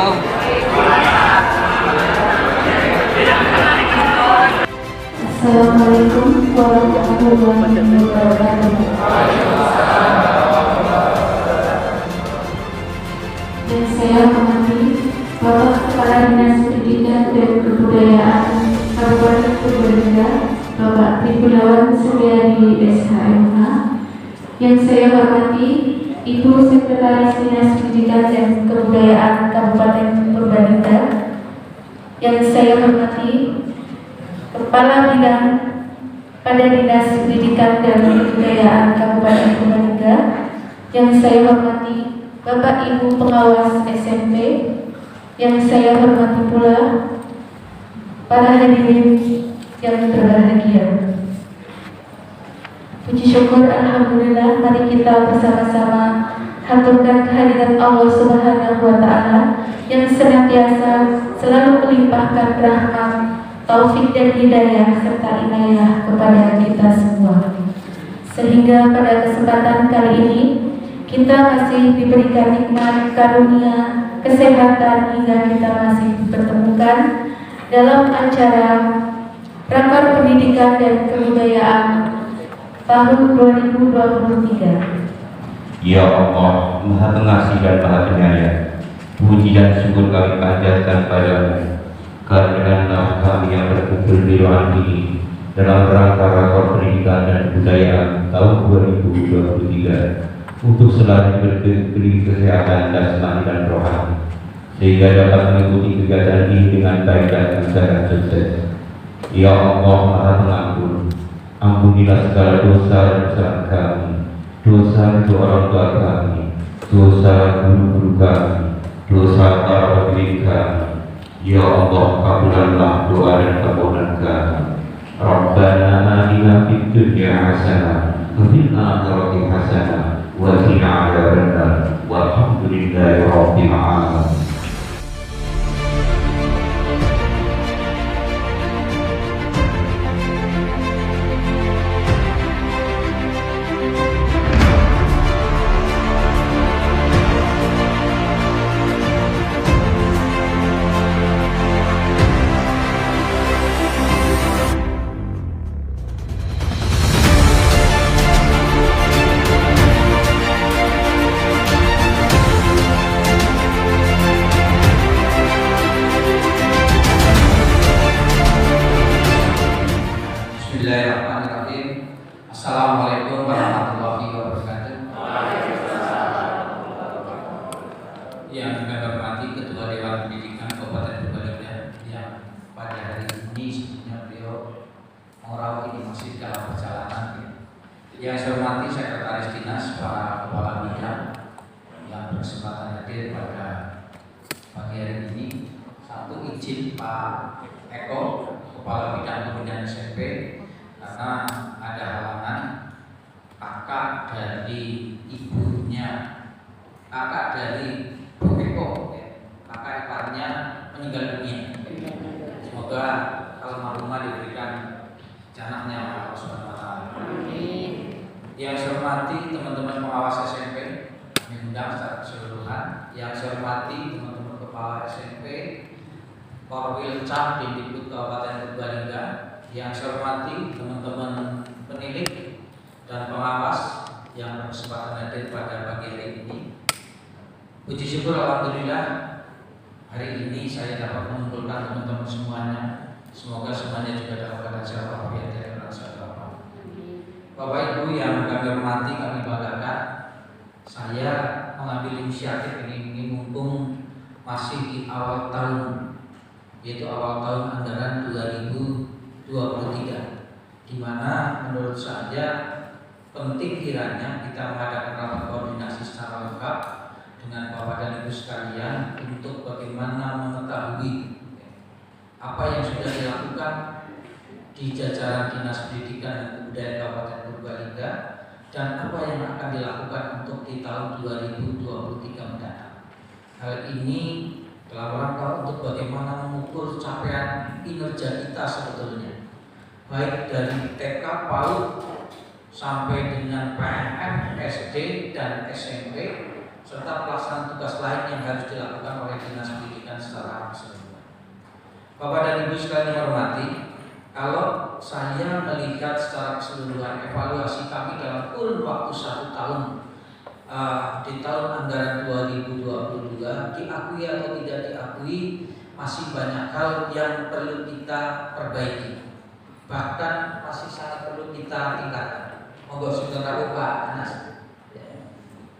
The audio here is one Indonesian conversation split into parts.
Assalamualaikum warahmatullahi wabarakatuh. Yang saya hormati Bapak Kepala Dinas Pendidikan dan Kebudayaan Kabupaten Purbalingga, Bapak Trigunawan Suryadi SHMH. Yang saya hormati Ibu Sekretaris Dinas Pendidikan dan Kebudayaan Kabupaten Purbalingga. Yang saya hormati Kepala Bidang pada Dinas Pendidikan dan Kebudayaan Kabupaten Purbalingga. Yang saya hormati Bapak Ibu Pengawas SMP. Yang saya hormati pula para hadirin yang berbahagia. Puji syukur alhamdulillah, mari kita bersama-sama haturkan kehadiran Allah Subhanahu wa taala yang senantiasa selalu melimpahkan rahmat, taufik dan hidayah serta inayah kepada kita semua. Sehingga pada kesempatan kali ini kita masih diberikan nikmat karunia kesehatan hingga kita masih dipertemukan dalam acara Rakor Pendidikan dan Kebudayaan tahun 2023. Ya Allah, Maha Pengasih dan Maha Penyayang, puji dan syukur kami panjatkan padamu karena kami yang berkumpul di ruangan ini dalam rangka Rakor Pendidikan dan Kebudayaan tahun 2023 untuk selalu diberi kesehatan jasmani dan rohani, sehingga dapat mengikuti kegiatan ini dengan baik dan secara sukses. Ya Allah Maha Pengampun, ampunilah segala dosa dan kesalahan kami, dosa kedua orang tua kami, dosa guru-guru kami, dosa para pemimpin kami. Ya Allah, kabulkanlah doa dan permohonan kami. Rabbana atina fid dunya hasanah wa fil akhirati hasanah wa qina adzabannar. Walhamdulillahi rabbil alamin. Bismillahirrahmanirrahim. Assalamualaikum warahmatullahi wabarakatuh. Yang kami hormati Ketua Dewan Pendidikan Kabupaten Purbalingga yang pada hari ini sebelumnya beliau merawat ini masih dalam perjalanan. Yang saya hormati Sekretaris Dinas, para Kepala Bidang yang berkesempatan hadir pada pagi hari ini. Satu, izin Pak Eko, Kepala Bidang Pembinaan SMP, karena ada halangan kakak dari ibunya, kakak dari Bu Eko, kakak iparnya meninggal dunia. Semoga almarhumah diberikan jannahnya Allah Subhanahu wa taala. Yang saya hormati teman-teman pengawas SMP, kami undang secara keseluruhan. Yang saya hormati teman-teman kepala SMP, Korwil Cap Dikbud Kabupaten Purbalingga. Yang saya hormati teman-teman penilik dan pengawas yang berkesempatan hadir pada pagi hari ini. Puji syukur alhamdulillah, hari ini saya dapat mengumpulkan teman-teman semuanya. Semoga semuanya juga dapat keadaan sehat walafiat dari rasa Bapak. Bapak Ibu yang kami hormati, kami banggakan, saya mengambil inisiatif ini mumpung masih di awal tahun, yaitu awal tahun anggaran 2023, di mana menurut saya penting kiranya kita mengadakan rapat koordinasi secara lengkap dengan Bapak dan Ibu sekalian untuk bagaimana mengetahui apa yang sudah dilakukan di jajaran Dinas Pendidikan dan Kebudayaan Kabupaten Purbalingga dan apa yang akan dilakukan untuk di tahun 2023 mendatang. Hal ini dalam rangka untuk bagaimana mengukur capaian kinerja kita sebetulnya, baik dari TK, PAUD sampai dengan PMM, SD dan SMP, serta pelaksanaan tugas lain yang harus dilakukan oleh Dinas Pendidikan secara keseluruhan. Bapak dan Ibu sekalian yang hormati, kalau saya melihat secara keseluruhan evaluasi kami dalam kurun waktu 1 tahun di tahun anggaran 2022, diakui atau tidak diakui, masih banyak hal yang perlu kita perbaiki, bahkan masih sangat perlu kita tingkatkan. Monggo sebentar Pak Anas.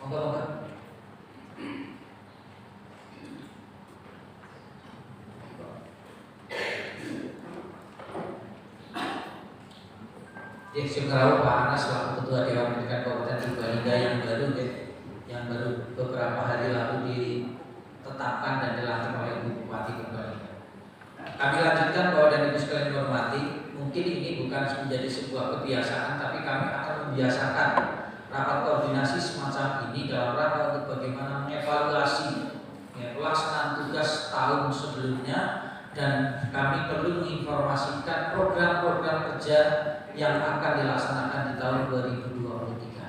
Monggo. Ya, sebentar Pak Anas selaku Ketua Dewan Pendidikan Kabupaten Purbalingga yang baru beberapa hari lalu ditetapkan dan dilantik oleh Ibu Bupati Purbalingga. Kami lanjutkan bahwa dan Ibu sekalian dihormati, mungkin ini bukan menjadi sebuah kebiasaan, tapi kami akan membiasakan rapat koordinasi semacam ini dalam rangka untuk bagaimana mengevaluasi pelaksanaan tugas tahun sebelumnya, dan kami perlu menginformasikan program-program kerja yang akan dilaksanakan di tahun 2023.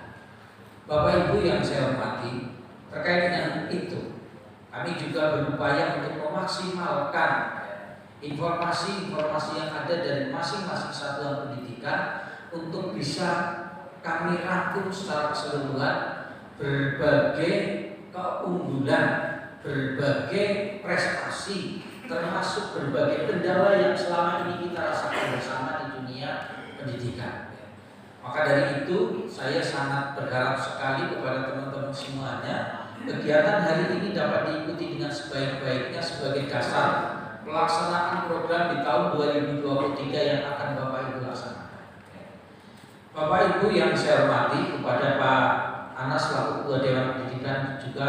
Bapak Ibu yang saya hormati, terkait dengan itu, kami juga berupaya untuk memaksimalkan informasi-informasi yang ada dari masing-masing satuan pendidikan untuk bisa kami rangkum secara keseluruhan berbagai keunggulan, berbagai prestasi, termasuk berbagai kendala yang selama ini kita rasakan bersama di dunia pendidikan. Maka dari itu saya sangat berharap sekali kepada teman-teman semuanya, kegiatan hari ini dapat diikuti dengan sebaik-baiknya sebagai dasar pelaksanaan program di tahun 2023 yang akan Bapak Ibu laksanakan. Bapak Ibu yang saya hormati, kepada Pak Anas selaku Ketua Dewan Pendidikan juga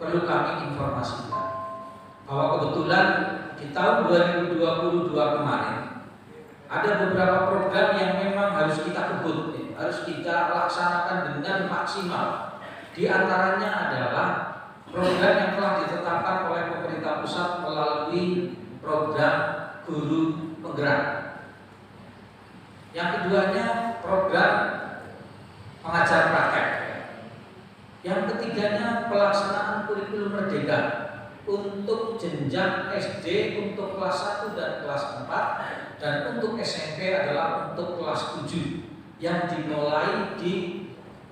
perlu kami informasikan bahwa kebetulan di tahun 2022 kemarin ada beberapa program yang memang harus kita kebut, harus kita laksanakan dengan maksimal. Di antaranya adalah program yang telah ditetapkan oleh pemerintah pusat melalui program guru penggerak. Yang keduanya program pengajar praktek. Yang ketiganya pelaksanaan kurikulum merdeka untuk jenjang SD untuk kelas 1 dan kelas 4, dan untuk SMP adalah untuk kelas 7 yang dimulai di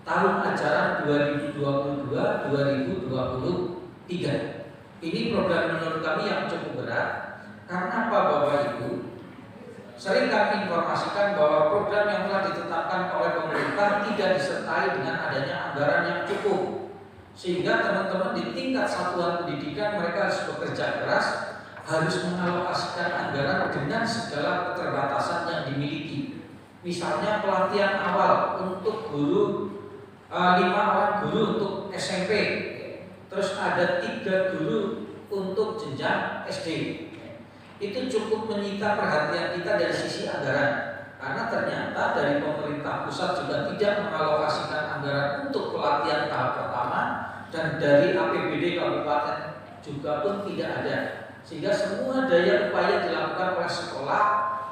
tahun ajaran 2022-2023. Ini program menurut kami yang cukup berat. Karena apa Bapak Ibu? Sering kami informasikan bahwa program yang telah ditetapkan oleh pemerintah tidak disertai dengan adanya anggaran yang cukup, sehingga teman-teman di tingkat satuan pendidikan mereka harus bekerja keras, harus mengalokasikan anggaran dengan segala keterbatasan yang dimiliki. Misalnya pelatihan awal untuk guru, 5 orang guru untuk SMP, terus ada 3 guru untuk jenjang SD. Itu cukup menyita perhatian kita dari sisi anggaran, karena ternyata dari pemerintah pusat juga tidak mengalokasikan anggaran untuk pelatihan tahap pertama, dan dari APBD kabupaten juga pun tidak ada, sehingga semua daya upaya dilakukan oleh sekolah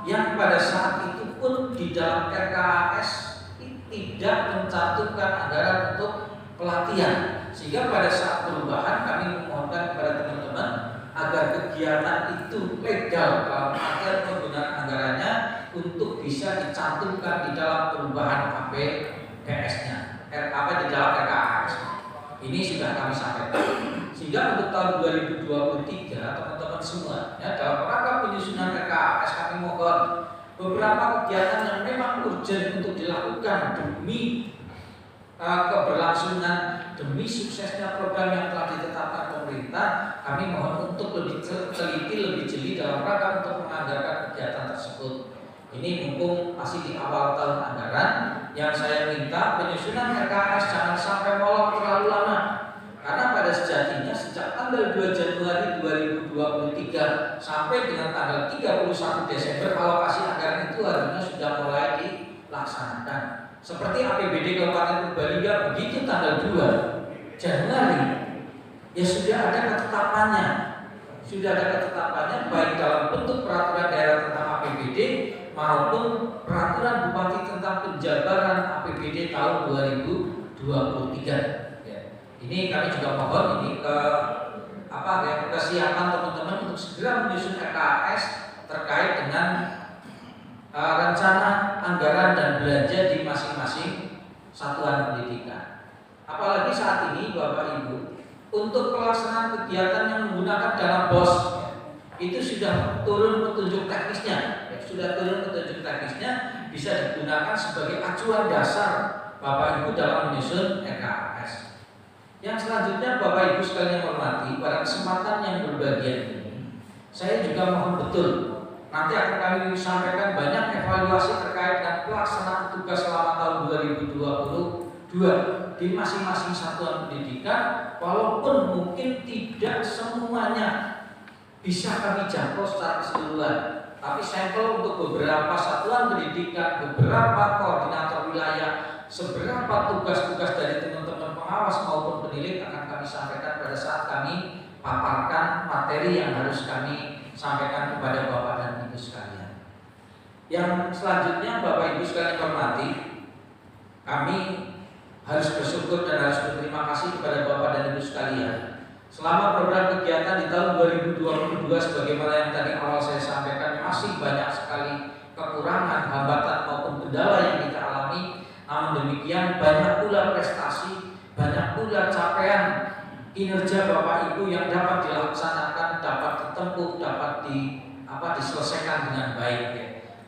yang pada saat itu pun di dalam RKAS tidak mencantumkan anggaran untuk pelatihan, sehingga pada saat perubahan kami memohonkan kepada teman-teman agar kegiatan itu legal dalam artian penggunaan anggarannya untuk bisa dicantumkan di dalam perubahan APBS-nya, di dalam RKAS. Ini sudah kami sampaikan. Sehingga untuk tahun 2023 teman-teman semua, ya, dalam rangka penyusunan RKAS kami mohon beberapa kegiatan yang memang urgent untuk dilakukan demi keberlangsungan, demi suksesnya program yang telah ditetapkan pemerintah, kami mohon untuk lebih teliti, lebih jeli dalam rangka untuk menganggarkan kegiatan tersebut. Ini mumpung masih di awal tahun anggaran, yang saya minta penyusunan RKAS jangan sampai molor terlalu lama, karena pada sejatinya sejak tanggal 2 Januari 2023 sampai dengan tanggal 31 Desember alokasi anggaran itu harusnya sudah mulai dilaksanakan. Seperti APBD Kabupaten Purbalingga, begitu tanggal 2 Januari ya sudah ada ketetapannya, baik dalam bentuk peraturan daerah tentang APBD maupun peraturan bupati tentang penjabaran APBD tahun 2023. Ya. Ini kami juga mohon ini ke kesiapan teman-teman untuk segera menyusun RKAS terkait dengan rencana anggaran dan belanja di masing-masing satuan pendidikan. Apalagi saat ini Bapak Ibu, untuk pelaksanaan kegiatan yang menggunakan dana BOS itu sudah turun petunjuk teknisnya, bisa digunakan sebagai acuan dasar Bapak Ibu dalam menyusun RKAS. Yang selanjutnya Bapak Ibu sekalian hormati, pada kesempatan yang berbahagia ini, saya juga mohon betul nanti akan kami sampaikan banyak evaluasi terkait dengan pelaksanaan tugas selama tahun 2022 di masing-masing satuan pendidikan, walaupun mungkin tidak semuanya bisa kami jangkau secara keseluruhan, tapi sampel untuk beberapa satuan pendidikan, beberapa koordinator wilayah, seberapa tugas-tugas dari teman-teman pengawas maupun penilik akan kami sampaikan pada saat kami paparkan materi yang harus kami sampaikan kepada Bapak dan Ibu sekalian. Yang selanjutnya Bapak Ibu sekalian hormati, kami harus bersyukur dan harus berterima kasih kepada Bapak dan Ibu sekalian. Selama program kegiatan di tahun 2022 sebagaimana yang tadi awal saya sampaikan, masih banyak sekali kekurangan, hambatan maupun kendala yang kita alami. Namun demikian banyak pula prestasi, banyak pula capaian kinerja Bapak Ibu yang dapat dilaksanakan, dapat ditempuh, dapat diselesaikan dengan baik.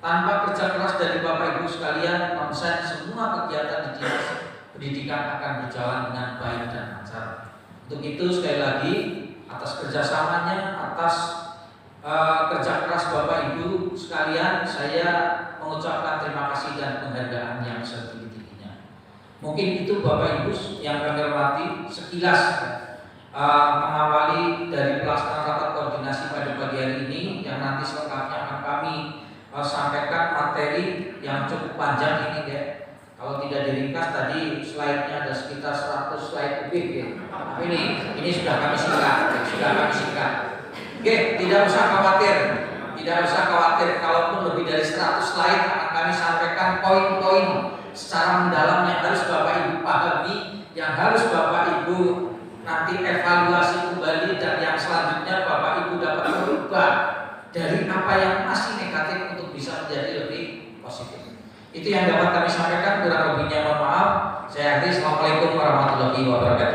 Tanpa kerja keras dari Bapak Ibu sekalian, konsen semua kegiatan di dinas pendidikan akan berjalan dengan baik dan lancar. Untuk itu sekali lagi atas kerjasamanya, atas kerja keras Bapak Ibu sekalian, saya mengucapkan terima kasih dan penghargaan yang setinggi-tingginya. Mungkin itu Bapak Ibu yang kami hormati sekilas mengawali dari pelaksanaan rapat koordinasi pada pagi hari ini, yang nanti selengkapnya akan kami sampaikan materi yang cukup panjang ini ya. Kalau tidak diringkas tadi slide-nya ada sekitar 100 slide lebih ya. Tapi ini sudah kami singkat. Oke, tidak usah khawatir, kalaupun lebih dari 100 slide akan kami sampaikan poin-poin secara mendalam yang harus Bapak Ibu pahami, yang harus Bapak Ibu nanti evaluasi kembali, dan yang selanjutnya Bapak Ibu dapat berubah dari apa yang masih negatif untuk bisa menjadi lebih positif. Itu yang dapat kami sampaikan, kurang lebihnya mohon maaf. Saya akhiri. Assalamualaikum warahmatullahi wabarakatuh.